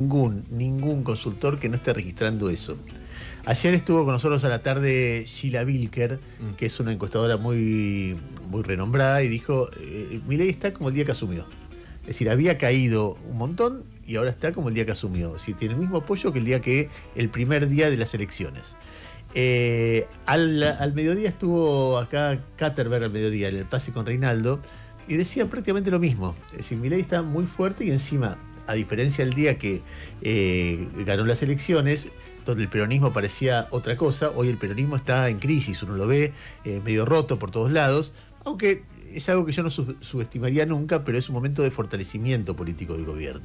ningún consultor que no esté registrando eso. Ayer estuvo con nosotros a la tarde Sheila Bilker, que es una encuestadora muy renombrada, y dijo, Milei está como el día que asumió. Es decir, había caído un montón y ahora está como el día que asumió. Es decir, tiene el mismo apoyo que el primer día de las elecciones. Al mediodía estuvo acá Katterberg al mediodía, en el pase con Reinaldo, y decía prácticamente lo mismo. Es decir, Milei está muy fuerte y encima, a diferencia del día que ganó las elecciones, donde el peronismo parecía otra cosa, hoy el peronismo está en crisis, uno lo ve medio roto por todos lados, aunque es algo que yo no subestimaría nunca, pero es un momento de fortalecimiento político del gobierno.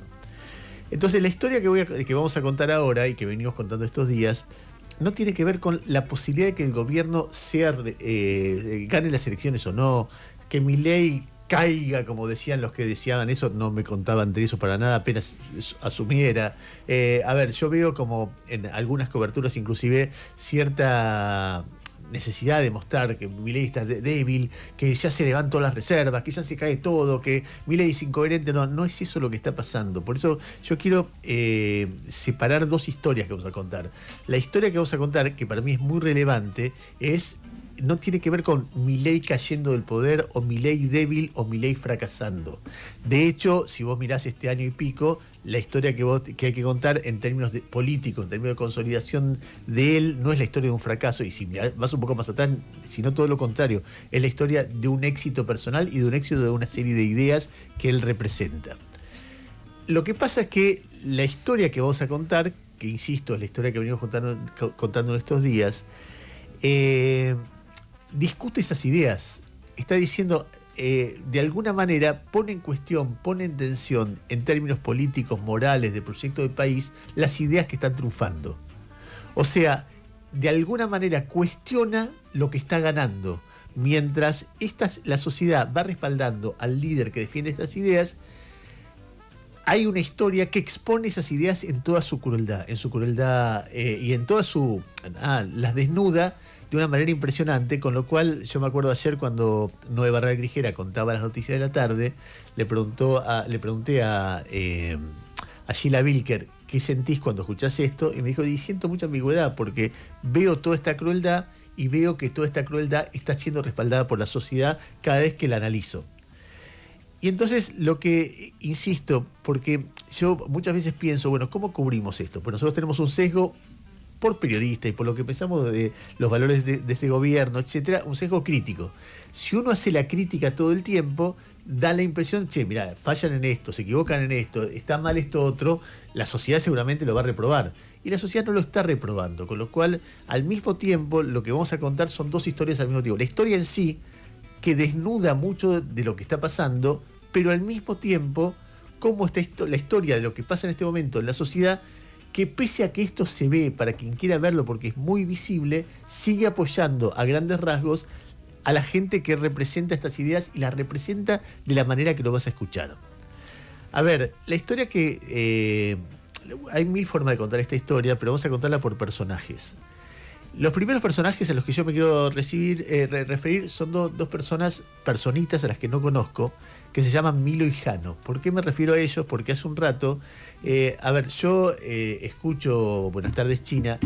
Entonces la historia que vamos a contar ahora y que venimos contando estos días no tiene que ver con la posibilidad de que el gobierno gane las elecciones o no, que Milei caiga, como decían los que decían eso, no me contaban de eso para nada, apenas asumiera. A ver, yo veo como en algunas coberturas inclusive cierta necesidad de mostrar que Milei está débil, que ya se levantó las reservas, que ya se cae todo, que Milei es incoherente. No es eso lo que está pasando. Por eso yo quiero separar dos historias que vamos a contar. La historia que vamos a contar, que para mí es muy relevante, no tiene que ver con Milei cayendo del poder o Milei débil o Milei fracasando. De hecho, si vos mirás este año y pico, la historia que hay que contar en términos políticos, en términos de consolidación de él, no es la historia de un fracaso. Y si vas un poco más atrás, sino todo lo contrario, es la historia de un éxito personal y de un éxito de una serie de ideas que él representa. Lo que pasa es que la historia que vamos a contar, que insisto, es la historia que venimos contando en estos días, discute esas ideas. Está diciendo, de alguna manera, pone en cuestión, pone en tensión, en términos políticos, morales, de proyecto de país, las ideas que están triunfando. O sea, de alguna manera cuestiona lo que está ganando. Mientras la sociedad va respaldando al líder que defiende estas ideas, hay una historia que expone esas ideas en toda su crueldad, y en toda las desnuda de una manera impresionante, con lo cual yo me acuerdo ayer cuando Noé Barral Grijera contaba las noticias de la tarde, le pregunté a Sheila Bilker, ¿qué sentís cuando escuchás esto? Y me dijo, siento mucha ambigüedad porque veo toda esta crueldad y veo que toda esta crueldad está siendo respaldada por la sociedad cada vez que la analizo. Y entonces lo que insisto, porque yo muchas veces pienso, bueno, ¿cómo cubrimos esto? Pues nosotros tenemos un sesgo por periodista y por lo que pensamos de los valores de este gobierno, etcétera, un sesgo crítico. Si uno hace la crítica todo el tiempo, da la impresión, mira, fallan en esto, se equivocan en esto, está mal esto otro, la sociedad seguramente lo va a reprobar. Y la sociedad no lo está reprobando, con lo cual, al mismo tiempo, lo que vamos a contar son dos historias al mismo tiempo. La historia en sí, que desnuda mucho de lo que está pasando, pero al mismo tiempo, cómo está la historia de lo que pasa en este momento en la sociedad, que pese a que esto se ve, para quien quiera verlo porque es muy visible, sigue apoyando a grandes rasgos a la gente que representa estas ideas y las representa de la manera que lo vas a escuchar. A ver, la historia hay mil formas de contar esta historia, pero vamos a contarla por personajes. Los primeros personajes a los que yo me quiero referir son dos personitas a las que no conozco, que se llaman Milo y Jano. ¿Por qué me refiero a ellos? Porque hace un rato, yo escucho Buenas tardes China,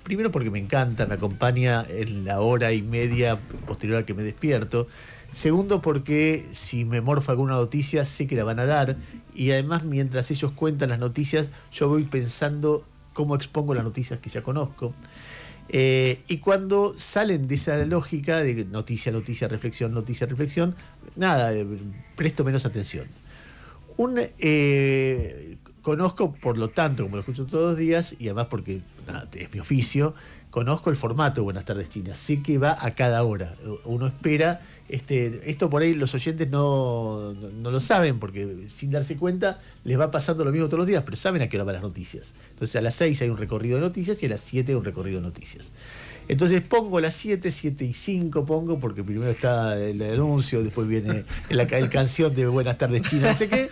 primero porque me encanta, me acompaña en la hora y media posterior a que me despierto. Segundo porque si me morfa alguna noticia sé que la van a dar, y además mientras ellos cuentan las noticias yo voy pensando cómo expongo las noticias que ya conozco. Y cuando salen de esa lógica de noticia, reflexión, presto menos atención. Conozco, por lo tanto, como lo escucho todos los días, y además porque es mi oficio, conozco el formato de Buenas tardes China, sé que va a cada hora. Uno espera, esto por ahí los oyentes no lo saben, porque sin darse cuenta les va pasando lo mismo todos los días, pero saben a qué hora van las noticias. Entonces a las 6 hay un recorrido de noticias y a las 7 hay un recorrido de noticias. Entonces pongo las 7 y 5 pongo, porque primero está el anuncio, después viene el canción de Buenas tardes China, no sé qué,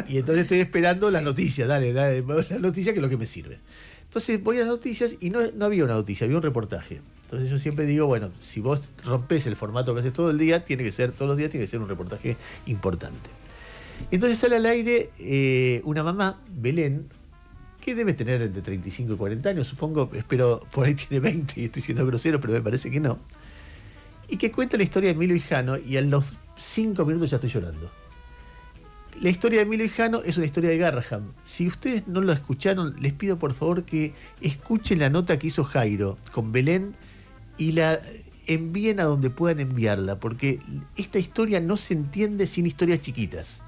y entonces estoy esperando las noticias, dale, las noticias que es lo que me sirve. Entonces voy a las noticias y no había una noticia, había un reportaje. Entonces yo siempre digo, bueno, si vos rompés el formato que haces todo el día, todos los días tiene que ser un reportaje importante. Entonces sale al aire una mamá, Belén, que debe tener entre 35 y 40 años, supongo, espero, por ahí tiene 20 y estoy siendo grosero, pero me parece que no. Y que cuenta la historia de Milo y Jano, y a los 5 minutos ya estoy llorando. La historia de Milo y Jano es una historia de Garrahan. Si ustedes no lo escucharon, les pido por favor que escuchen la nota que hizo Jairo con Belén y la envíen a donde puedan enviarla, porque esta historia no se entiende sin historias chiquitas.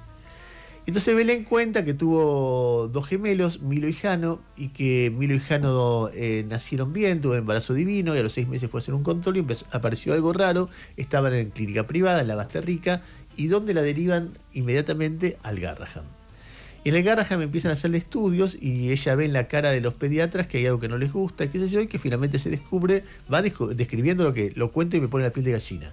Entonces Belén cuenta que tuvo 2 gemelos, Milo y Jano, y que Milo y Jano nacieron bien, tuvo un embarazo divino, y a los 6 meses fue a hacer un control y apareció algo raro, estaban en clínica privada, en la Basterrica, y donde la derivan inmediatamente al Garrahan. Y en el Garrahan empiezan a hacerle estudios y ella ve en la cara de los pediatras que hay algo que no les gusta, qué sé yo, y que finalmente se descubre, va describiendo lo cuento y me pone la piel de gallina.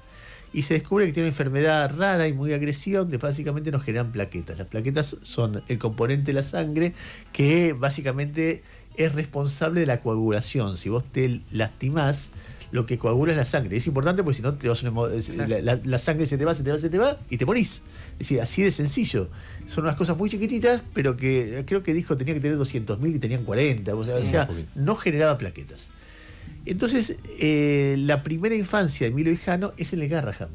Y se descubre que tiene una enfermedad rara y muy agresiva donde básicamente nos generan plaquetas. Las plaquetas son el componente de la sangre que básicamente es responsable de la coagulación. Si vos te lastimás, lo que coagula es la sangre. Es importante porque si no la sangre se te va y te morís. Es decir, así de sencillo. Son unas cosas muy chiquititas, pero que creo que dijo tenía que tener 200.000 y tenían 40. O sea, no generaba plaquetas. Entonces, la primera infancia de Milo y Jano es en el Garrahan.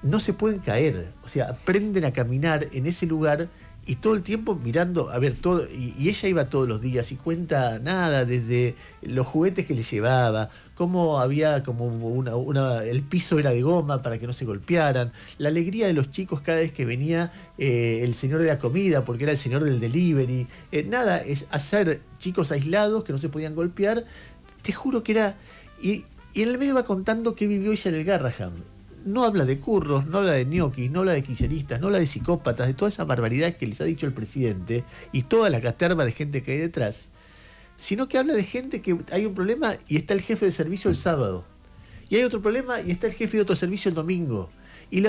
No se pueden caer, o sea, aprenden a caminar en ese lugar y todo el tiempo mirando, a ver, todo, y ella iba todos los días y cuenta nada, desde los juguetes que le llevaba, cómo había como el piso era de goma para que no se golpearan, la alegría de los chicos cada vez que venía el señor de la comida, porque era el señor del delivery, nada, es hacer chicos aislados que no se podían golpear. Te juro que era... Y en el medio va contando qué vivió ella en el Garrahan. No habla de curros, no habla de ñoquis, no habla de kirchneristas, no habla de psicópatas, de todas esas barbaridades que les ha dicho el presidente y toda la caterva de gente que hay detrás, sino que habla de gente que hay un problema y está el jefe de servicio el sábado. Y hay otro problema y está el jefe de otro servicio el domingo. Y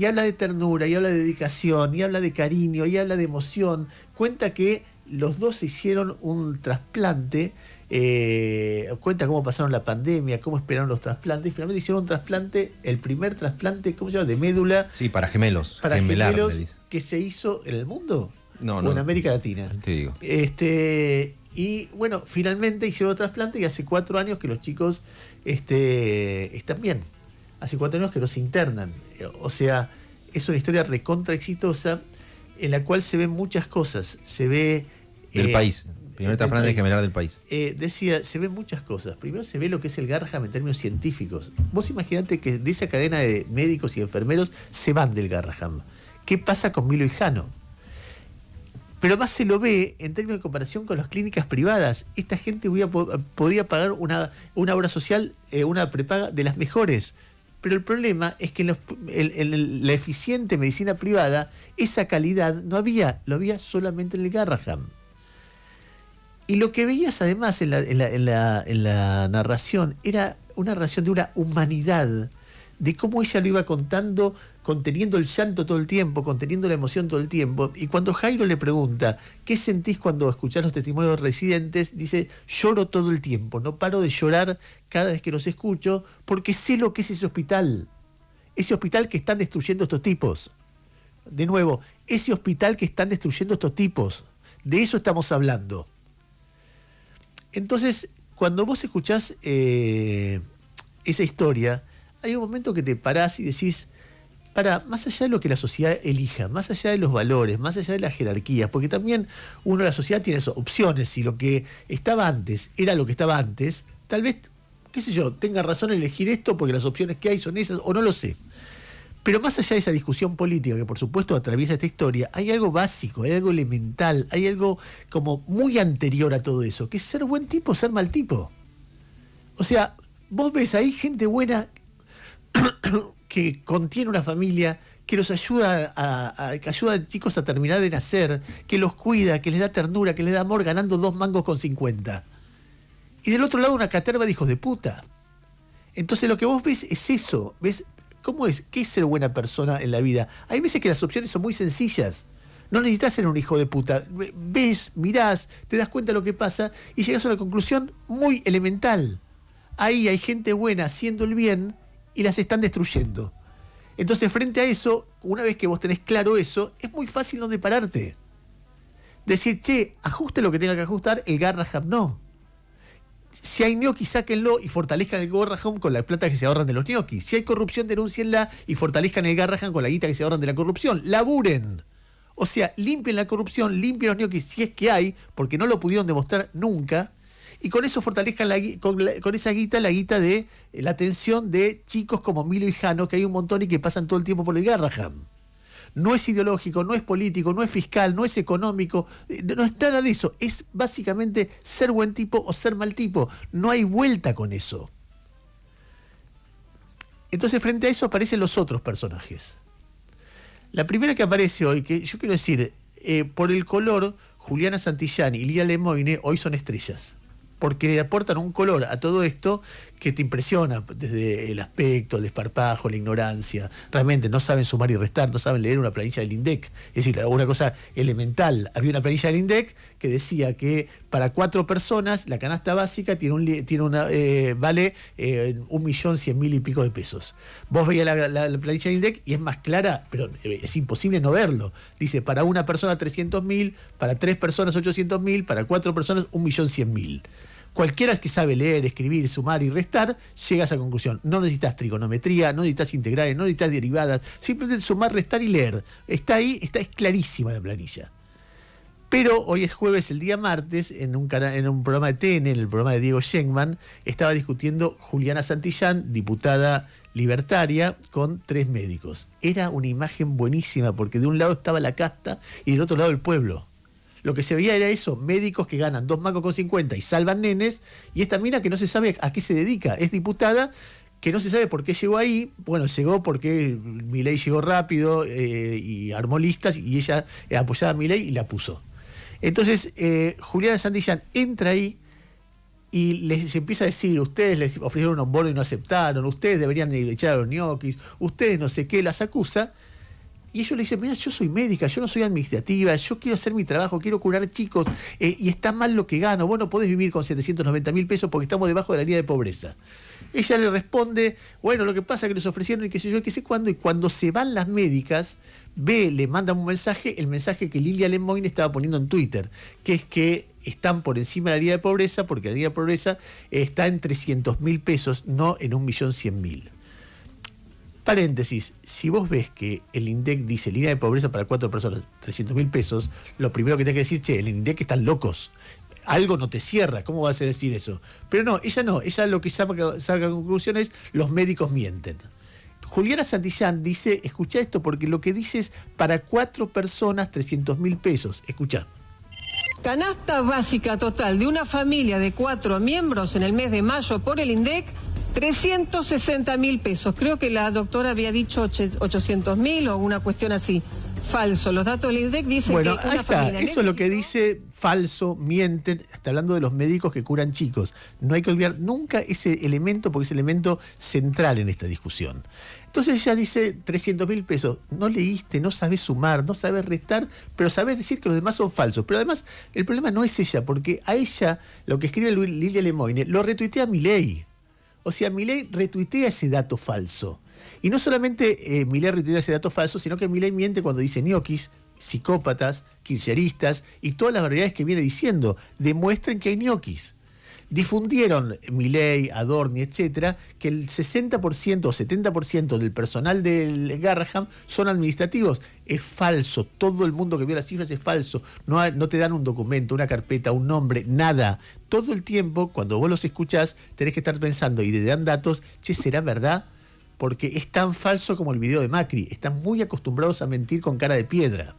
habla de ternura, y habla de dedicación, y habla de cariño, y habla de emoción. Cuenta que los dos se hicieron un trasplante, cuenta cómo pasaron la pandemia, cómo esperaron los trasplantes, y finalmente hicieron un trasplante, el primer trasplante, ¿cómo se llama? De médula. Sí, para gemelos. Para gemelos que se hizo en el mundo, o en América Latina. Te digo. Y bueno, finalmente hicieron el trasplante y hace 4 años que los chicos están bien. Hace 4 años que los internan. O sea, es una historia recontra exitosa en la cual se ven muchas cosas. Se ve... Del país. Primer trasplante gemelar del país. Decía, se ven muchas cosas. Primero se ve lo que es el Garrahan en términos científicos. Vos imaginate que de esa cadena de médicos y enfermeros se van del Garrahan. ¿Qué pasa con Milo y Jano? Pero más se lo ve en términos de comparación con las clínicas privadas. Esta gente podía pagar una obra social, una prepaga de las mejores. Pero el problema es que en la eficiente medicina privada, esa calidad no había, lo había solamente en el Garrahan. Y lo que veías además en la narración era una narración de una humanidad, de cómo ella lo iba contando, conteniendo el llanto todo el tiempo, conteniendo la emoción todo el tiempo. Y cuando Jairo le pregunta, ¿qué sentís cuando escuchás los testimonios de los residentes? Dice, lloro todo el tiempo, no paro de llorar cada vez que los escucho, porque sé lo que es ese hospital que están destruyendo estos tipos. De nuevo, ese hospital que están destruyendo estos tipos, de eso estamos hablando. Entonces, cuando vos escuchás esa historia, hay un momento que te parás y decís, más allá de lo que la sociedad elija, más allá de los valores, más allá de las jerarquías, porque también uno de la sociedad tiene opciones, si lo que estaba antes era lo que estaba antes, tal vez, qué sé yo, tenga razón en elegir esto porque las opciones que hay son esas, o no lo sé. Pero más allá de esa discusión política que por supuesto atraviesa esta historia, hay algo básico, hay algo elemental, hay algo como muy anterior a todo eso, que es ser buen tipo, ser mal tipo. O sea, vos ves ahí gente buena que contiene una familia, que los ayuda que ayuda a chicos a terminar de nacer, que los cuida, que les da ternura, que les da amor ganando 2 mangos con 50. Y del otro lado una caterva de hijos de puta. Entonces lo que vos ves es eso, ves cómo es, qué es ser buena persona en la vida. Hay veces que las opciones son muy sencillas. No necesitas ser un hijo de puta. Ves, mirás, te das cuenta de lo que pasa y llegas a una conclusión muy elemental. Ahí hay gente buena haciendo el bien y las están destruyendo. Entonces, frente a eso, una vez que vos tenés claro eso, es muy fácil dónde pararte. Decir, che, ajuste lo que tenga que ajustar, el Garraham no. Si hay ñoquis, sáquenlo y fortalezcan el Garraham con la plata que se ahorran de los ñoquis. Si hay corrupción, denúncienla y fortalezcan el Garraham con la guita que se ahorran de la corrupción. ¡Laburen! O sea, limpien la corrupción, limpien los ñoquis si es que hay, porque no lo pudieron demostrar nunca, y con eso fortalezcan con esa guita la guita de la atención de chicos como Milo y Jano, que hay un montón y que pasan todo el tiempo por el Garraham. No es ideológico, no es político, no es fiscal, no es económico, no es nada de eso. Es básicamente ser buen tipo o ser mal tipo. No hay vuelta con eso. Entonces, frente a eso aparecen los otros personajes. La primera que aparece hoy, que yo quiero decir, por el color, Juliana Santillán y Lilia Lemoine hoy son estrellas. Porque le aportan un color a todo esto que te impresiona desde el aspecto, el desparpajo, la ignorancia. Realmente no saben sumar y restar, no saben leer una planilla del INDEC. Es decir, una cosa elemental. Había una planilla del INDEC que decía que para 4 personas la canasta básica vale 1.100.000 y pico de pesos. Vos veías la planilla del INDEC y es más clara, pero es imposible no verlo. Dice, para una persona 300.000, para 3 personas 800.000, para 4 personas 1.100.000. Cualquiera que sabe leer, escribir, sumar y restar, llega a esa conclusión. No necesitas trigonometría, no necesitas integrales, no necesitas derivadas, simplemente sumar, restar y leer. Está ahí, es clarísima la planilla. Pero hoy es jueves, el día martes, en un programa de TN, en el programa de Diego Schenkman, estaba discutiendo Juliana Santillán, diputada libertaria, con 3 médicos. Era una imagen buenísima, porque de un lado estaba la casta y del otro lado el pueblo. Lo que se veía era eso, médicos que ganan 2,50 mangos y salvan nenes, y esta mina que no se sabe a qué se dedica, es diputada, que no se sabe por qué llegó ahí. Bueno, llegó porque Milei llegó rápido y armó listas, y ella apoyaba a Milei y la puso. Entonces, Juliana Santillán entra ahí y les empieza a decir, ustedes les ofrecieron un bono y no aceptaron, ustedes deberían echar a los ñoquis, ustedes no sé qué, las acusa. Y ellos le dicen, mira, yo soy médica, yo no soy administrativa, yo quiero hacer mi trabajo, quiero curar chicos, y está mal lo que gano, vos no podés vivir con 790.000 pesos porque estamos debajo de la línea de pobreza. Ella le responde, bueno, lo que pasa es que les ofrecieron y qué sé yo, qué sé cuándo, y cuando se van las médicas, le mandan un mensaje, el mensaje que Lilia Lemoine estaba poniendo en Twitter, que es que están por encima de la línea de pobreza, porque la línea de pobreza está en 300.000 pesos, no en 1.100.000. Paréntesis, si vos ves que el INDEC dice línea de pobreza para 4 personas, 300.000 pesos, lo primero que tenés que decir, che, el INDEC están locos. Algo no te cierra, ¿cómo vas a decir eso? Pero no, ella lo que saca conclusión es, los médicos mienten. Juliana Santillán dice, escuchá esto, porque lo que dice es para 4 personas 300.000 pesos. Escuchá. Canasta básica total de una familia de 4 miembros en el mes de mayo por el INDEC, 360.000 pesos. Creo que la doctora había dicho 800.000 o una cuestión así. Falso. Los datos del INDEC dicen bueno, que ahí está. Eso es lo que dice, falso, mienten. Está hablando de los médicos que curan chicos. No hay que olvidar nunca ese elemento, porque es el elemento central en esta discusión. Entonces ella dice 300.000 pesos. No leíste, no sabes sumar, no sabes restar, pero sabes decir que los demás son falsos. Pero además, el problema no es ella, porque a ella, lo que escribe Lilia Lemoine, lo retuitea Milei. O sea, Milei retuitea ese dato falso. Y no solamente Milei retuitea ese dato falso, sino que Milei miente cuando dice ñoquis, psicópatas, kirchneristas y todas las barbaridades que viene diciendo. Demuestren que hay ñoquis. Difundieron Milei, Adorni, etcétera, que el 60% o 70% del personal del Garraham son administrativos. Es falso. Todo el mundo que vio las cifras es falso. No te dan un documento, una carpeta, un nombre, nada. Todo el tiempo, cuando vos los escuchás, tenés que estar pensando y te dan datos, che, ¿será verdad? Porque es tan falso como el video de Macri. Están muy acostumbrados a mentir con cara de piedra.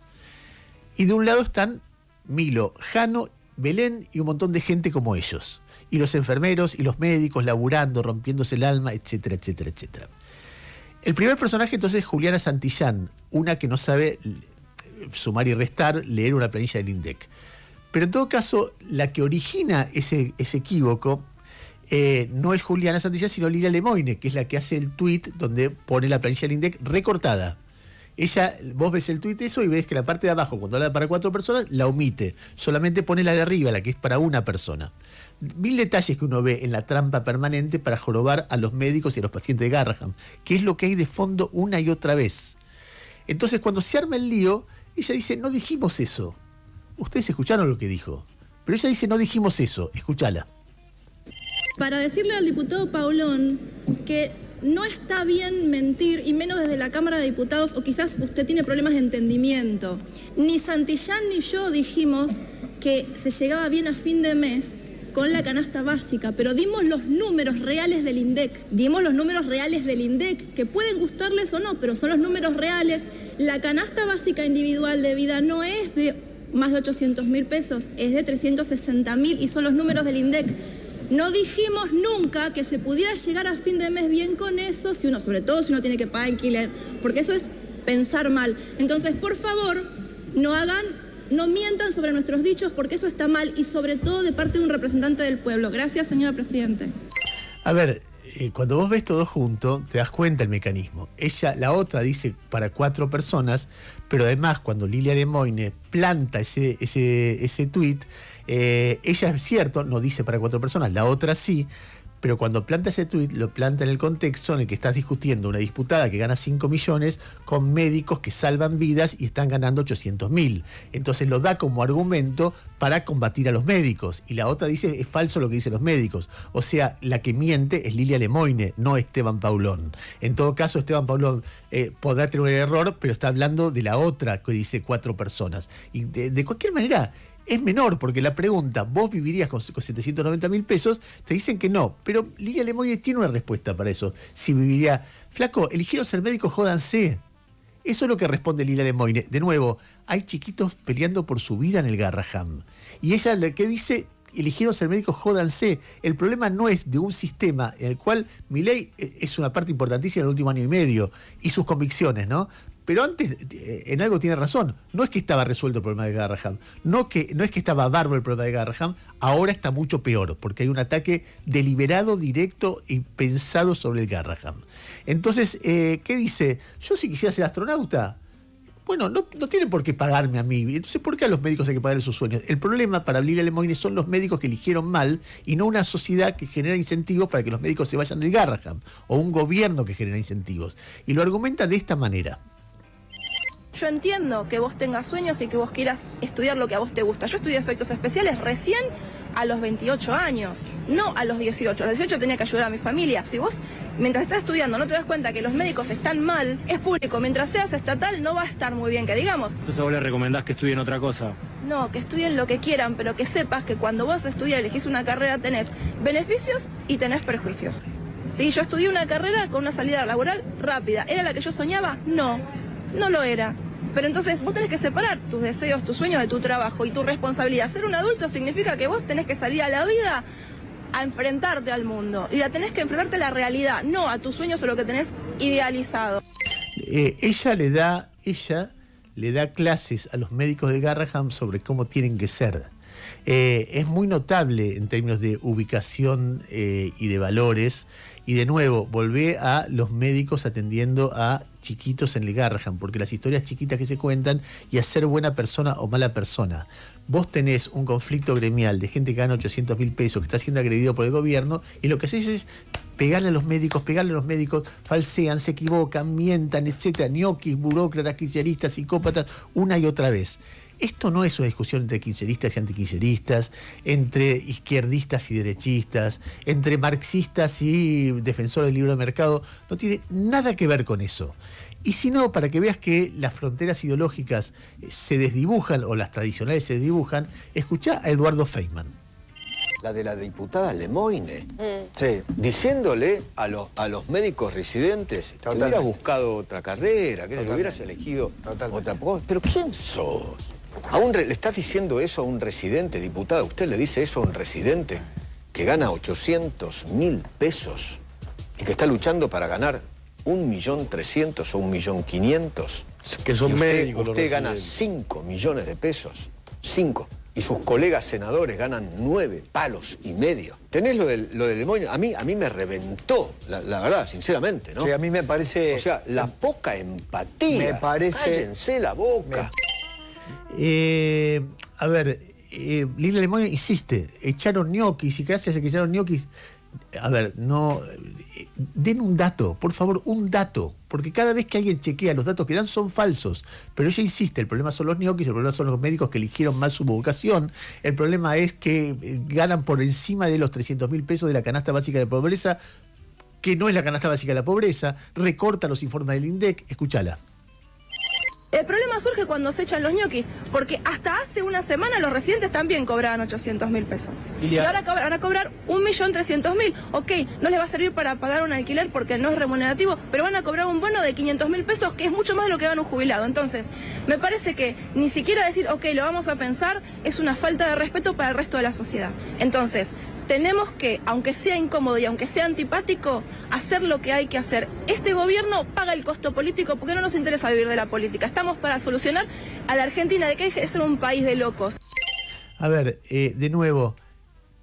Y de un lado están Milo, Jano, Belén y un montón de gente como ellos. Y los enfermeros y los médicos laburando, rompiéndose el alma, etcétera, etcétera, etcétera. El primer personaje entonces es Juliana Santillán, una que no sabe sumar y restar, leer una planilla del INDEC. Pero en todo caso, la que origina ese equívoco no es Juliana Santillán, sino Lilia Lemoine, que es la que hace el tuit donde pone la planilla del INDEC recortada. Vos ves el tuit eso y ves que la parte de abajo, cuando habla para 4 personas, la omite. Solamente pone la de arriba, la que es para una persona. 1000 detalles que uno ve en la trampa permanente para jorobar a los médicos y a los pacientes de Garraham, que es lo que hay de fondo una y otra vez. Entonces, cuando se arma el lío, ella dice, no dijimos eso. Ustedes escucharon lo que dijo. Pero ella dice, no dijimos eso. Escúchala. Para decirle al diputado Paulón que no está bien mentir, y menos desde la Cámara de Diputados, o quizás usted tiene problemas de entendimiento. Ni Santillán ni yo dijimos que se llegaba bien a fin de mes con la canasta básica, pero dimos los números reales del INDEC. Dimos los números reales del INDEC, que pueden gustarles o no, pero son los números reales. La canasta básica individual de vida no es de más de 800.000 pesos, es de 360.000 y son los números del INDEC. No dijimos nunca que se pudiera llegar a fin de mes bien con eso, si uno, sobre todo si uno tiene que pagar alquiler, porque eso es pensar mal. Entonces, por favor, no mientan sobre nuestros dichos, porque eso está mal, y sobre todo de parte de un representante del pueblo. Gracias, señora Presidente. A ver, cuando vos ves todo junto, te das cuenta el mecanismo. La otra dice para 4 personas, pero además cuando Lilia Lemoyne planta ese tuit, ella es cierto, no dice para 4 personas, la otra sí, pero cuando planta ese tuit, lo planta en el contexto en el que estás discutiendo una disputada que gana 5 millones con médicos que salvan vidas y están ganando 800.000. Entonces lo da como argumento para combatir a los médicos. Y la otra dice, es falso lo que dicen los médicos. O sea, la que miente es Lilia Lemoyne, no Esteban Paulón. En todo caso, Esteban Paulón podrá tener un error, pero está hablando de la otra que dice 4 personas. Y de cualquier manera, es menor, porque la pregunta, ¿vos vivirías con 790.000 pesos? Te dicen que no, pero Lilia Lemoyne tiene una respuesta para eso. Si viviría, flaco, eligieron ser médico, jódanse. Eso es lo que responde Lilia Lemoyne. De nuevo, hay chiquitos peleando por su vida en el Garraham. Y ella lo que dice, eligieron ser médicos, jódanse. El problema no es de un sistema en el cual Milei es una parte importantísima en el último año y medio, y sus convicciones, ¿no? Pero antes, en algo tiene razón. No es que estaba resuelto el problema de Garraham. No es que estaba bárbaro el problema de Garraham. Ahora está mucho peor, porque hay un ataque deliberado, directo y pensado sobre el Garraham. Entonces, ¿qué dice? Yo si quisiera ser astronauta, bueno, no tienen por qué pagarme a mí. Entonces, ¿por qué a los médicos hay que pagar sus sueños? El problema para Lilia Lemoyne son los médicos que eligieron mal y no una sociedad que genera incentivos para que los médicos se vayan del Garraham, o un gobierno que genera incentivos. Y lo argumenta de esta manera. Yo entiendo que vos tengas sueños y que vos quieras estudiar lo que a vos te gusta. Yo estudié efectos especiales recién a los 28 años, no a los 18. A los 18 tenía que ayudar a mi familia. Si vos, mientras estás estudiando, no te das cuenta que los médicos están mal, es público. Mientras seas estatal, no va a estar muy bien, que digamos. Entonces vos le recomendás que estudien otra cosa. No, que estudien lo que quieran, pero que sepas que cuando vos estudias, elegís una carrera, tenés beneficios y tenés perjuicios. Sí, yo estudié una carrera con una salida laboral rápida. ¿Era la que yo soñaba? No lo era. Pero entonces vos tenés que separar tus deseos, tus sueños de tu trabajo y tu responsabilidad. Ser un adulto significa que vos tenés que salir a la vida a enfrentarte al mundo. Y tenés que enfrentarte a la realidad, no a tus sueños o lo que tenés idealizado. Ella le da clases a los médicos de Garraham sobre cómo tienen que ser. Es muy notable en términos de ubicación y de valores. Y de nuevo, volvé a los médicos atendiendo a chiquitos en el Garraham, porque las historias chiquitas que se cuentan y a ser buena persona o mala persona. Vos tenés un conflicto gremial de gente que gana 800.000 pesos, que está siendo agredido por el gobierno, y lo que haces es pegarle a los médicos, falsean, se equivocan, mientan, etcétera, ñoquis, burócratas, kirchneristas, psicópatas, una y otra vez. Esto no es una discusión entre kirchneristas y antikirchneristas, entre izquierdistas y derechistas, entre marxistas y defensores del libre mercado. No tiene nada que ver con eso. Y si no, para que veas que las fronteras ideológicas se desdibujan, o las tradicionales se desdibujan, escuchá a Eduardo Feynman. La de la diputada Lemoyne, sí, diciéndole a los médicos residentes que hubieras buscado otra carrera, que hubieras elegido otra cosa. ¿Pero quién sos? ¿Le estás diciendo eso a un residente, diputada? ¿Usted le dice eso a un residente que gana 800.000 pesos y que está luchando para ganar 1.300.000 o 1.500.000? Que son médicos. Usted gana 5 millones de pesos. 5. Y sus colegas senadores ganan 9 palos y medio. ¿Tenés lo de Lemoyne? A mí me reventó, la verdad, sinceramente, ¿no? Sí, a mí me parece... O sea, la poca empatía. Me parece... Cállense la boca. A ver, Lilia Lemoyne insiste, echaron ñoquis, y gracias a que echaron ñoquis, A ver, no. Den un dato, por favor, un dato. Porque cada vez que alguien chequea, los datos que dan son falsos. Pero ella insiste, el problema son los ñoquis, el problema son los médicos que eligieron mal su vocación. El problema es que ganan por encima de los 300.000 pesos de la canasta básica de pobreza, que no es la canasta básica de la pobreza. Recorta los informes del INDEC. Escúchala. El problema surge cuando se echan los ñoquis, porque hasta hace una semana los residentes también cobraban 800.000 pesos. Y ahora van a cobrar 1.300.000. Ok, no les va a servir para pagar un alquiler porque no es remunerativo, pero van a cobrar un bono de 500.000 pesos, que es mucho más de lo que gana un jubilado. Entonces, me parece que ni siquiera decir, ok, lo vamos a pensar, es una falta de respeto para el resto de la sociedad. Entonces, tenemos que, aunque sea incómodo y aunque sea antipático, hacer lo que hay que hacer. Este gobierno paga el costo político porque no nos interesa vivir de la política. Estamos para solucionar a la Argentina de que deje de ser un país de locos. A ver, de nuevo,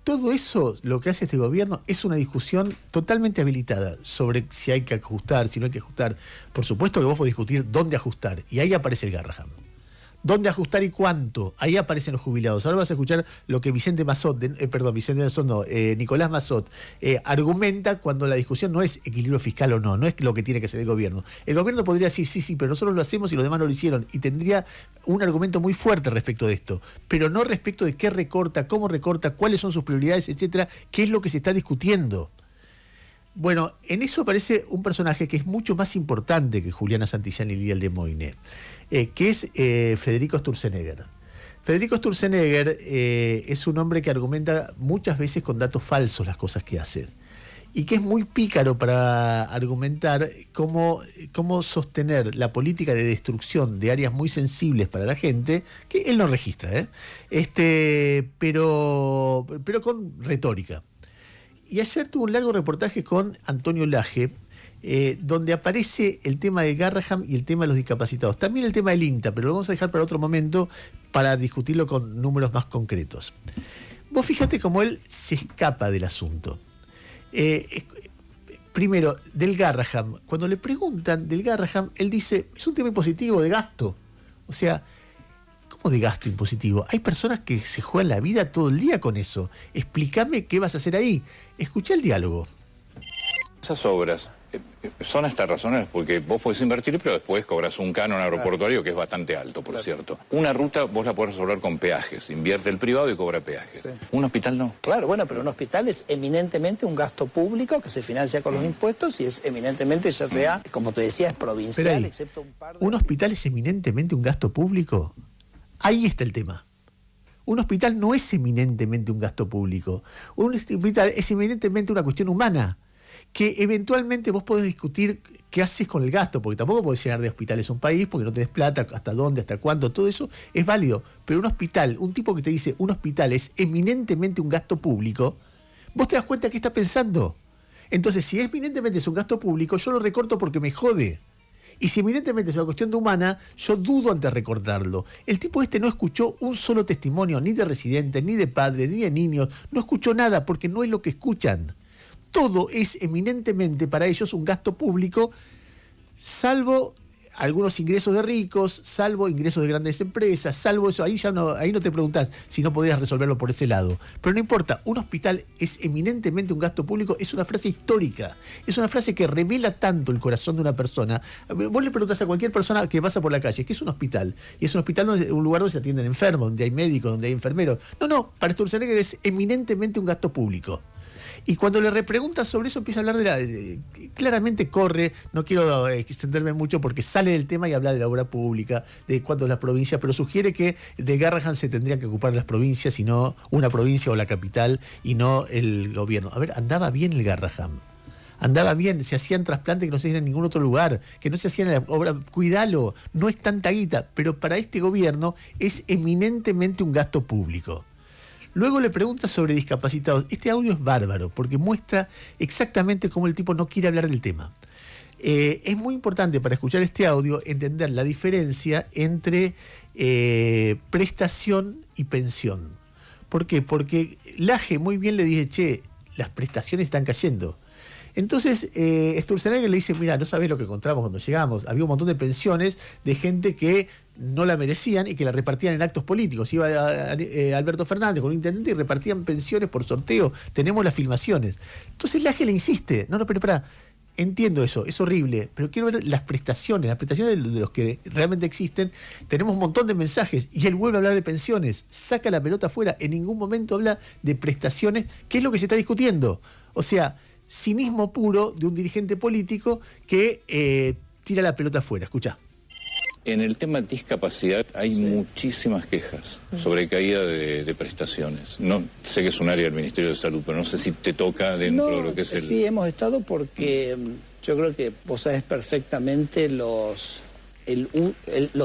todo eso, lo que hace este gobierno, es una discusión totalmente habilitada sobre si hay que ajustar, si no hay que ajustar. Por supuesto que vos podés discutir dónde ajustar, y ahí aparece el Garrahan. ¿Dónde ajustar y cuánto? Ahí aparecen los jubilados. Ahora vas a escuchar lo que Nicolás Mazot argumenta cuando la discusión no es equilibrio fiscal o no, no es lo que tiene que hacer el gobierno. El gobierno podría decir, sí, pero nosotros lo hacemos y los demás no lo hicieron, y tendría un argumento muy fuerte respecto de esto, pero no respecto de qué recorta, cómo recorta, cuáles son sus prioridades, etcétera, qué es lo que se está discutiendo. Bueno, en eso aparece un personaje que es mucho más importante que Juliana Santillán y Lidia Lemoyne, que es Federico Sturzenegger. Federico Sturzenegger es un hombre que argumenta muchas veces con datos falsos las cosas que hace, y que es muy pícaro para argumentar cómo sostener la política de destrucción de áreas muy sensibles para la gente, que él no registra, pero con retórica. Y ayer tuvo un largo reportaje con Antonio Laje, donde aparece el tema del Garrahan y el tema de los discapacitados. También el tema del INTA, pero lo vamos a dejar para otro momento para discutirlo con números más concretos. Vos fíjate cómo él se escapa del asunto. Primero, del Garrahan. Cuando le preguntan del Garrahan, él dice, es un tema impositivo de gasto. O sea, ¿cómo de gasto impositivo? Hay personas que se juegan la vida todo el día con eso. Explícame qué vas a hacer ahí. Escuché el diálogo. Esas obras son hasta razonables porque vos podés invertir, pero después cobras un canon aeroportuario que es bastante alto, por cierto. Una ruta vos la podés resolver con peajes. Invierte el privado y cobra peajes. Sí. Un hospital no. Claro, bueno, pero un hospital es eminentemente un gasto público que se financia con los impuestos y es eminentemente, ya sea, como te decía, es provincial, excepto un par de... ¿Un hospital es eminentemente un gasto público? Ahí está el tema. Un hospital no es eminentemente un gasto público. Un hospital es eminentemente una cuestión humana, que eventualmente vos podés discutir qué haces con el gasto, porque tampoco podés llenar de hospitales un país, porque no tenés plata, hasta dónde, hasta cuándo, todo eso es válido. Pero un hospital, un tipo que te dice un hospital es eminentemente un gasto público, vos te das cuenta qué está pensando. Entonces, si eminentemente es un gasto público, yo lo recorto porque me jode. Y si eminentemente es una cuestión de humana, yo dudo ante recortarlo. El tipo este no escuchó un solo testimonio, ni de residentes, ni de padres, ni de niños. No escuchó nada porque no es lo que escuchan. Todo es eminentemente para ellos un gasto público, salvo algunos ingresos de ricos, salvo ingresos de grandes empresas, salvo eso. Ahí no te preguntás si no podrías resolverlo por ese lado. Pero no importa, un hospital es eminentemente un gasto público, es una frase histórica, es una frase que revela tanto el corazón de una persona. Vos le preguntás a cualquier persona que pasa por la calle, ¿qué es un hospital? Y es un hospital, un lugar donde se atienden enfermos, donde hay médicos, donde hay enfermeros. No, para Sturzenegger es eminentemente un gasto público. Y cuando le repreguntas sobre eso, empieza a hablar claramente corre, no quiero extenderme mucho porque sale del tema y habla de la obra pública, de cuánto es la provincia, pero sugiere que de Garrahan se tendrían que ocupar las provincias, y no una provincia o la capital, y no el gobierno. A ver, andaba bien el Garrahan. Andaba bien, se hacían trasplantes que no se hacían en ningún otro lugar, que no se hacían en la obra, cuídalo, no es tanta guita, pero para este gobierno es eminentemente un gasto público. Luego le pregunta sobre discapacitados. Este audio es bárbaro porque muestra exactamente cómo el tipo no quiere hablar del tema. Es muy importante para escuchar este audio entender la diferencia entre prestación y pensión. ¿Por qué? Porque Laje muy bien le dice, las prestaciones están cayendo. Entonces, Sturzenegger le dice, mira, no sabés lo que encontramos cuando llegamos. Había un montón de pensiones de gente que no la merecían y que la repartían en actos políticos. Iba Alberto Fernández con un intendente y repartían pensiones por sorteo. Tenemos las filmaciones. Entonces Laje le insiste, no, pero pará, entiendo eso, es horrible, pero quiero ver las prestaciones de los que realmente existen. Tenemos un montón de mensajes y él vuelve a hablar de pensiones, saca la pelota afuera, en ningún momento habla de prestaciones, que es lo que se está discutiendo. O sea, cinismo puro de un dirigente político que tira la pelota afuera. Escuchá. En el tema discapacidad hay muchísimas quejas sobre caída de prestaciones. No sé que es un área del Ministerio de Salud, pero no sé si te toca dentro de lo que es el... Sí, hemos estado porque yo creo que vos sabés perfectamente los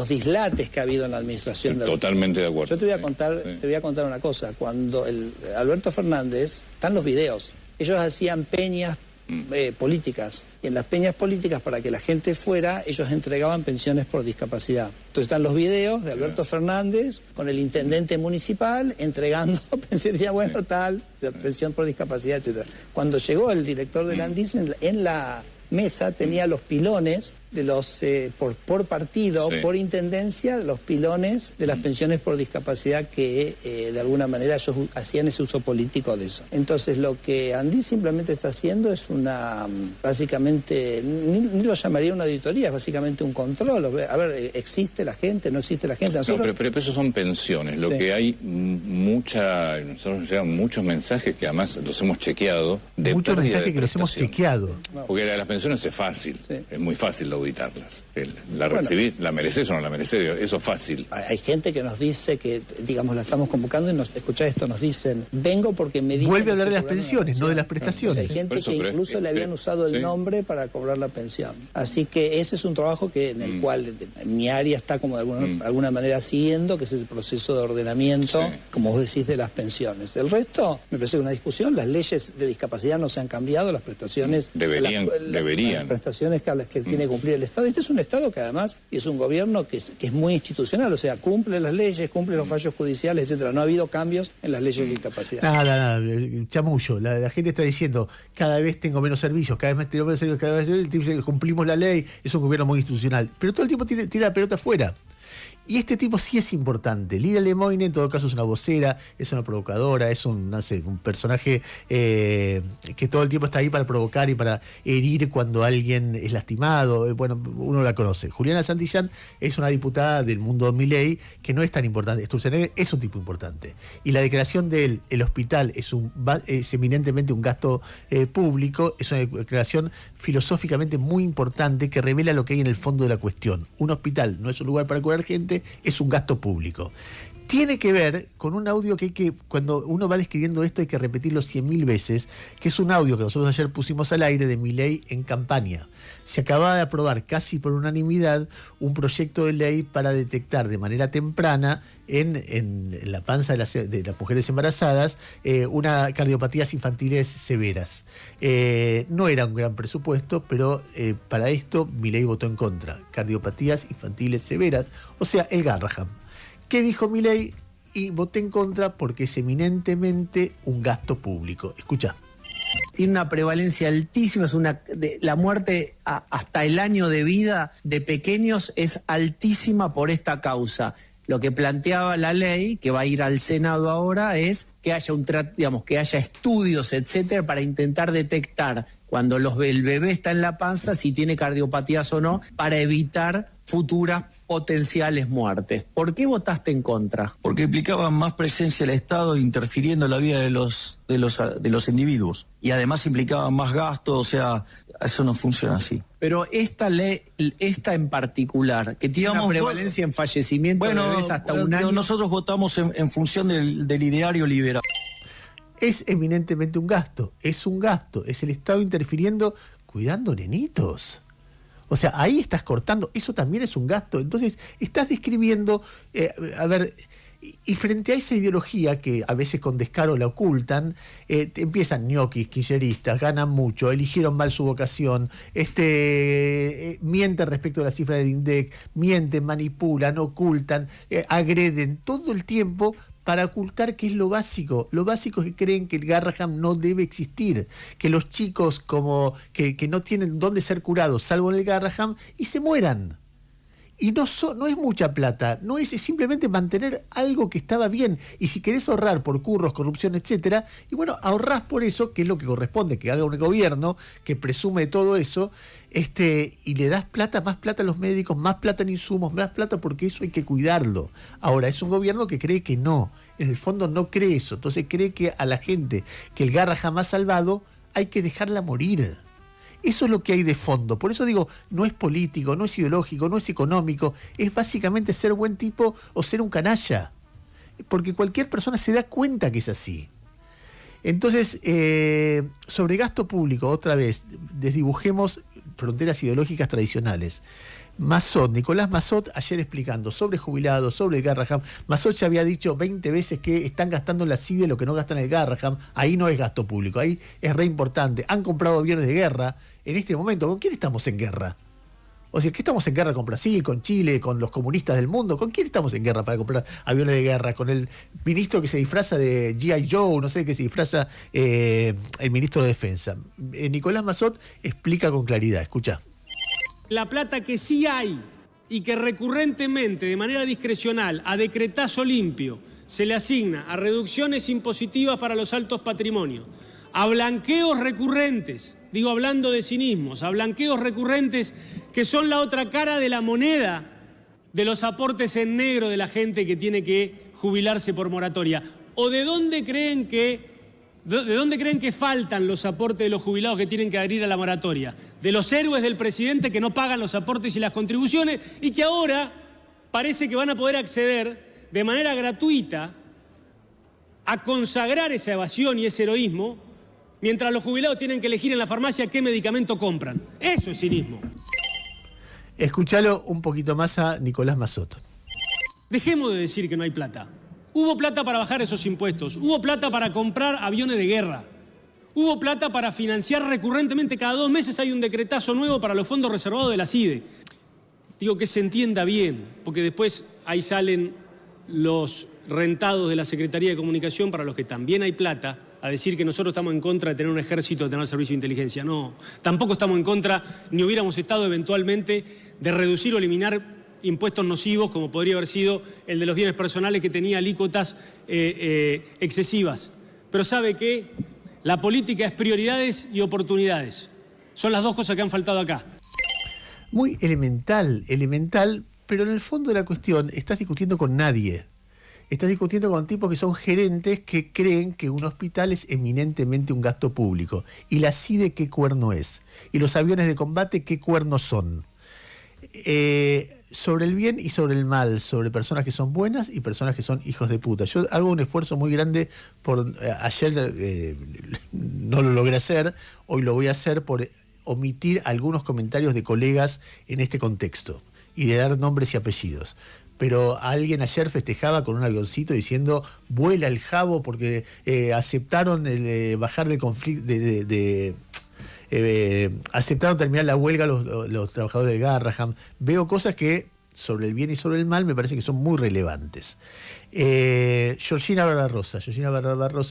dislates que ha habido en la administración. Totalmente de acuerdo. Yo te voy a contar una cosa. Cuando Alberto Fernández, están los videos, ellos hacían peñas políticas. Y en las peñas políticas, para que la gente fuera, ellos entregaban pensiones por discapacidad. Entonces están los videos de Alberto Fernández con el intendente municipal entregando pensiones, decía, bueno, tal, pensión por discapacidad, etcétera. Cuando llegó el director de la ANDIS, en la mesa tenía los pilones de los por partido, por intendencia, los pilones de las pensiones por discapacidad que de alguna manera ellos hacían ese uso político de eso. Entonces lo que Andis simplemente está haciendo es básicamente, ni lo llamaría una auditoría, es básicamente un control. A ver, ¿existe la gente? ¿No existe la gente? Nosotros... No, pero eso son pensiones. Lo que hay nosotros nos llegan muchos mensajes que además los hemos chequeado. Muchos mensajes que los hemos chequeado. Porque las pensiones es fácil, es muy fácil de auditarlas. Recibir, ¿la mereces o no la mereces? Eso es fácil. Hay gente que nos dice que, digamos, la estamos convocando y escuchá esto, nos dicen, vengo porque me dicen... Vuelve a hablar de las pensiones, no de las prestaciones. Hay gente que incluso le habían usado el nombre para cobrar la pensión. Así que ese es un trabajo en el cual mi área está como de alguna manera siguiendo, que es el proceso de ordenamiento, como vos decís, de las pensiones. El resto, me parece una discusión, las leyes de discapacidad no se han cambiado, las prestaciones... Deberían. Las prestaciones que tiene que cumplir el Estado. Este es un Estado que además es un gobierno que es muy institucional, o sea, cumple las leyes, cumple los fallos judiciales, etcétera. No ha habido cambios en las leyes de discapacidad. Nada, chamullo. La gente está diciendo, cada vez tengo menos servicios, cada vez tengo menos servicios, cada vez cumplimos la ley, es un gobierno muy institucional. Pero todo el tiempo tira la pelota afuera. Y este tipo sí es importante. Lila Lemoine, en todo caso, es una vocera, es una provocadora, es un personaje que todo el tiempo está ahí para provocar y para herir cuando alguien es lastimado. Bueno, uno la conoce. Juliana Santillán es una diputada del mundo Milei que no es tan importante. Sturzenegger es un tipo importante. Y la declaración de él, el hospital es eminentemente un gasto público, es una declaración filosóficamente muy importante que revela lo que hay en el fondo de la cuestión. Un hospital no es un lugar para curar gente, es un gasto público. Tiene que ver con un audio que cuando uno va describiendo esto hay que repetirlo 100.000 veces, que es un audio que nosotros ayer pusimos al aire de Milei en campaña. Se acababa de aprobar casi por unanimidad un proyecto de ley para detectar de manera temprana en la panza de las mujeres embarazadas una cardiopatías infantiles severas. No era un gran presupuesto, pero para esto Milei votó en contra. Cardiopatías infantiles severas, o sea, el Garraham. ¿Qué dijo Milei? Y voté en contra porque es eminentemente un gasto público. Escuchá. Tiene una prevalencia altísima, la muerte hasta el año de vida de pequeños es altísima por esta causa. Lo que planteaba la ley, que va a ir al Senado ahora, es que haya que haya estudios, etcétera, para intentar detectar cuando el bebé está en la panza si tiene cardiopatías o no, para evitar futuras potenciales muertes. ¿Por qué votaste en contra? Porque implicaba más presencia del Estado interfiriendo en la vida de los individuos. Y además implicaba más gasto, o sea, eso no funciona así. Pero esta ley, esta en particular, que tiene una prevalencia en fallecimiento de bebés hasta un año... Nosotros votamos en función del ideario liberal. Es eminentemente un gasto, es el Estado interfiriendo, cuidando nenitos. O sea, ahí estás cortando, eso también es un gasto. Entonces, estás describiendo, y frente a esa ideología que a veces con descaro la ocultan, empiezan ñoquis, kirchneristas, ganan mucho, eligieron mal su vocación, mienten respecto a la cifra del INDEC, mienten, manipulan, ocultan, agreden todo el tiempo para ocultar qué es lo básico. Lo básico es que creen que el Garrahan no debe existir, que los chicos como que no tienen dónde ser curados, salvo en el Garrahan, y se mueran. Y no es mucha plata, no es simplemente mantener algo que estaba bien. Y si querés ahorrar por curros, corrupción, etcétera, y bueno, ahorrás por eso, que es lo que corresponde, que haga un gobierno que presume de todo eso, y le das plata, más plata a los médicos, más plata en insumos, más plata, porque eso hay que cuidarlo. Ahora, es un gobierno que cree que no, en el fondo no cree eso, entonces cree que a la gente que el Garrahan ha salvado hay que dejarla morir. Eso es lo que hay de fondo. Por eso digo, no es político, no es ideológico, no es económico. Es básicamente ser buen tipo o ser un canalla. Porque cualquier persona se da cuenta que es así. Entonces, sobre gasto público, otra vez, desdibujemos fronteras ideológicas tradicionales. Mazot, Nicolás Mazot, ayer explicando sobre jubilados, sobre el Garrahan. Mazot ya había dicho 20 veces que están gastando en la CIDE lo que no gastan en el Garrahan. Ahí no es gasto público, ahí es re importante. Han comprado aviones de guerra. En este momento, ¿con quién estamos en guerra? O sea, ¿qué estamos en guerra con Brasil, con Chile, con los comunistas del mundo? ¿Con quién estamos en guerra para comprar aviones de guerra? Con el ministro que se disfraza de G.I. Joe, no sé, que se disfraza el ministro de Defensa. Nicolás Mazot explica con claridad, escucha. La plata que sí hay y que recurrentemente, de manera discrecional, a decretazo limpio, se le asigna a reducciones impositivas para los altos patrimonios, a blanqueos recurrentes, digo hablando de cinismos, a blanqueos recurrentes que son la otra cara de la moneda de los aportes en negro de la gente que tiene que jubilarse por moratoria. ¿O de dónde creen que faltan los aportes de los jubilados que tienen que adherir a la moratoria? De los héroes del presidente que no pagan los aportes y las contribuciones y que ahora parece que van a poder acceder de manera gratuita a consagrar esa evasión y ese heroísmo, mientras los jubilados tienen que elegir en la farmacia qué medicamento compran. Eso es cinismo. Escuchalo un poquito más a Nicolás Mazot. Dejemos de decir que no hay plata. Hubo plata para bajar esos impuestos, hubo plata para comprar aviones de guerra, hubo plata para financiar recurrentemente, cada 2 meses hay un decretazo nuevo para los fondos reservados de la CIDE. Digo que se entienda bien, porque después ahí salen los rentados de la Secretaría de Comunicación, para los que también hay plata, a decir que nosotros estamos en contra de tener un ejército, de tener servicio de inteligencia. No, tampoco estamos en contra, ni hubiéramos estado eventualmente, de reducir o eliminar impuestos nocivos, como podría haber sido el de los bienes personales, que tenía alícuotas excesivas. Pero ¿sabe qué? La política es prioridades y oportunidades. Son las 2 cosas que han faltado acá. Muy elemental, pero en el fondo de la cuestión estás discutiendo con nadie. Estás discutiendo con tipos que son gerentes que creen que un hospital es eminentemente un gasto público. ¿Y la CIDE qué cuerno es? ¿Y los aviones de combate qué cuernos son? Sobre el bien y sobre el mal, sobre personas que son buenas y personas que son hijos de puta. Yo hago un esfuerzo muy grande ayer no lo logré hacer, hoy lo voy a hacer por omitir algunos comentarios de colegas en este contexto y de dar nombres y apellidos. Pero alguien ayer festejaba con un avioncito diciendo vuela el jabo porque aceptaron bajar del conflicto, aceptaron terminar la huelga los trabajadores de Garrahan. Veo cosas que sobre el bien y sobre el mal me parece que son muy relevantes. Georgina Barbarossa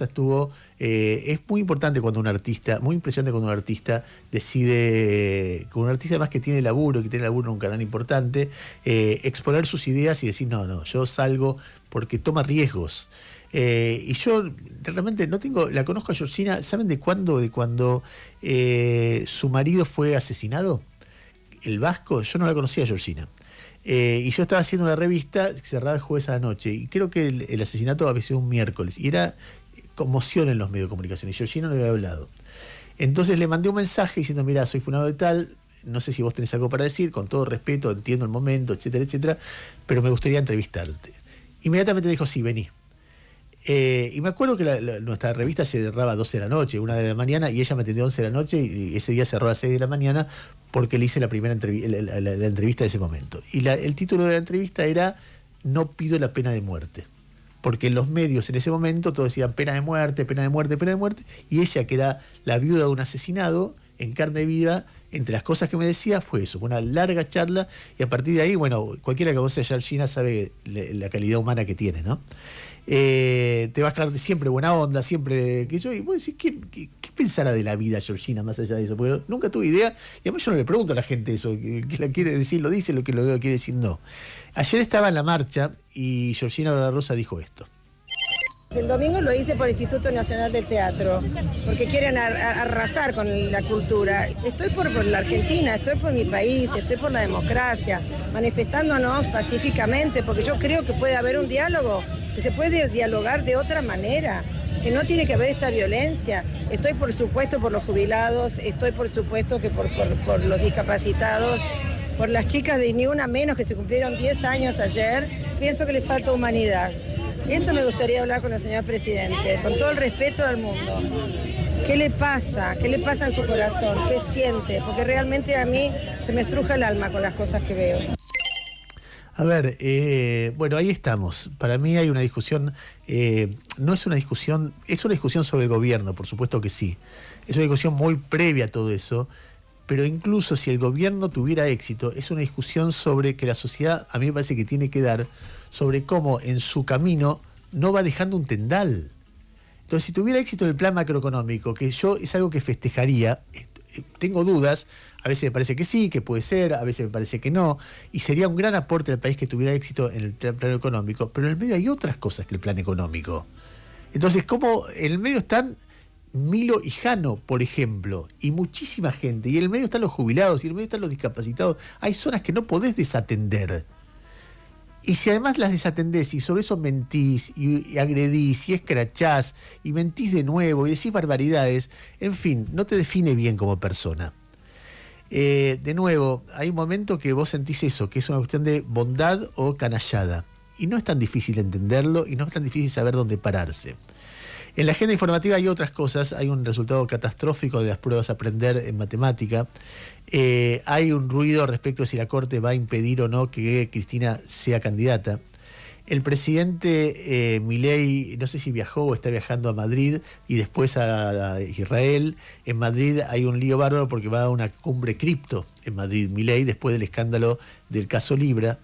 estuvo, es muy importante cuando un artista, muy impresionante cuando un artista decide, con un artista más que tiene laburo en un canal importante, exponer sus ideas y decir no, yo salgo porque toma riesgos. Y yo realmente la conozco a Georgina, ¿saben de cuándo? De cuando su marido fue asesinado, el vasco. Yo no la conocía a Georgina. Y yo estaba haciendo una revista que cerraba el jueves a la noche, y creo que el asesinato había sido un miércoles, y era conmoción en los medios de comunicación, y Georgina no le había hablado. Entonces le mandé un mensaje diciendo, mira, soy fulano de tal, no sé si vos tenés algo para decir, con todo respeto, entiendo el momento, etcétera, etcétera, pero me gustaría entrevistarte. Inmediatamente dijo, sí, vení. Y me acuerdo que nuestra revista se cerraba a 12 de la noche, 1 de la mañana, y ella me atendió a 11 de la noche, y ese día cerró a las 6 de la mañana porque le hice la primera la entrevista de ese momento. Y el título de la entrevista era No pido la pena de muerte. Porque en los medios en ese momento todos decían pena de muerte, pena de muerte, pena de muerte, y ella, que era la viuda de un asesinado, en carne viva, entre las cosas que me decía fue eso, una larga charla, y a partir de ahí, bueno, cualquiera que conoce a Georgina sabe la calidad humana que tiene, ¿no? te va a quedar siempre buena onda, siempre que yo, y vos decís, ¿qué pensará de la vida Georgina más allá de eso? Porque nunca tuve idea, y además yo no le pregunto a la gente eso, que la quiere decir, lo dice, lo que quiere decir, no. Ayer estaba en la marcha y Georgina Barbarossa dijo esto. El domingo lo hice por el Instituto Nacional del Teatro, porque quieren arrasar con la cultura. Estoy por la Argentina, estoy por mi país, estoy por la democracia, manifestándonos pacíficamente, porque yo creo que puede haber un diálogo, que se puede dialogar de otra manera, que no tiene que haber esta violencia. Estoy por supuesto por los jubilados, estoy por supuesto que por los discapacitados, por las chicas de Ni Una Menos que se cumplieron 10 años ayer. Pienso que les falta humanidad. Eso me gustaría hablar con el señor presidente, con todo el respeto del mundo. ¿Qué le pasa? ¿Qué le pasa en su corazón? ¿Qué siente? Porque realmente a mí se me estruja el alma con las cosas que veo. A ver, bueno, ahí estamos. Para mí hay una discusión, no es una discusión, es una discusión sobre el gobierno, por supuesto que sí. Es una discusión muy previa a todo eso, pero incluso si el gobierno tuviera éxito, es una discusión sobre que la sociedad, a mí me parece que tiene que dar, sobre cómo en su camino no va dejando un tendal. Entonces, si tuviera éxito el plan macroeconómico, que yo es algo que festejaría, tengo dudas, a veces me parece que sí, que puede ser, a veces me parece que no, y sería un gran aporte al país que tuviera éxito en el plan económico, pero en el medio hay otras cosas que el plan económico. Entonces, como en el medio están Milo y Jano, por ejemplo, y muchísima gente, y en el medio están los jubilados, y en el medio están los discapacitados, hay zonas que no podés desatender. Y si además las desatendés y sobre eso mentís y agredís y escrachás y mentís de nuevo y decís barbaridades, en fin, no te define bien como persona. De nuevo, hay un momento que vos sentís eso, que es una cuestión de bondad o canallada. Y no es tan difícil entenderlo y no es tan difícil saber dónde pararse. En la agenda informativa hay otras cosas, hay un resultado catastrófico de las pruebas a aprender en matemática, hay un ruido respecto a si la Corte va a impedir o no que Cristina sea candidata. El presidente Milei, no sé si viajó o está viajando a Madrid y después a Israel. En Madrid hay un lío bárbaro porque va a una cumbre cripto en Madrid, Milei, después del escándalo del caso Libra.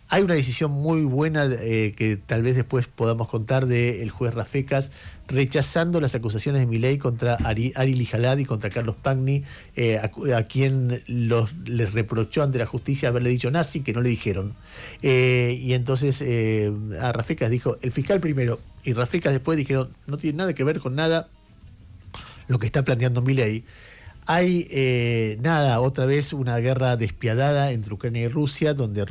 Hay una decisión muy buena que tal vez después podamos contar del juez Rafecas rechazando las acusaciones de Milei contra Ari Lijalad y contra Carlos Pagni, a quien les reprochó ante la justicia haberle dicho nazi, que no le dijeron. Y entonces a Rafecas dijo, el fiscal primero y Rafecas después dijeron, no tiene nada que ver con nada lo que está planteando Milei. Hay, otra vez una guerra despiadada entre Ucrania y Rusia, donde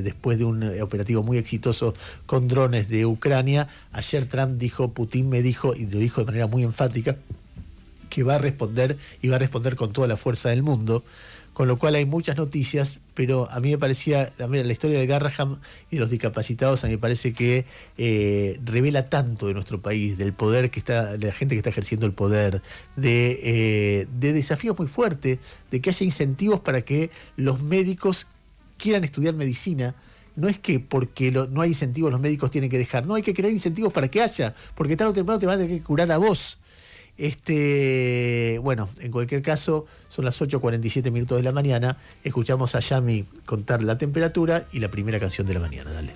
después de un operativo muy exitoso con drones de Ucrania, ayer Trump dijo, Putin me dijo, y lo dijo de manera muy enfática, que va a responder y va a responder con toda la fuerza del mundo, con lo cual hay muchas noticias, pero a mí me parecía, la historia de Garraham y de los discapacitados, a mí me parece que revela tanto de nuestro país, del poder que está, de la gente que está ejerciendo el poder, de desafíos muy fuertes, de que haya incentivos para que los médicos quieran estudiar medicina. No es que porque no hay incentivos los médicos tienen que dejar, no, hay que crear incentivos para que haya, porque tarde o temprano te van a tener que curar a vos. Bueno, en cualquier caso, son las 8:47 de la mañana. Escuchamos a Yami contar la temperatura y la primera canción de la mañana. Dale.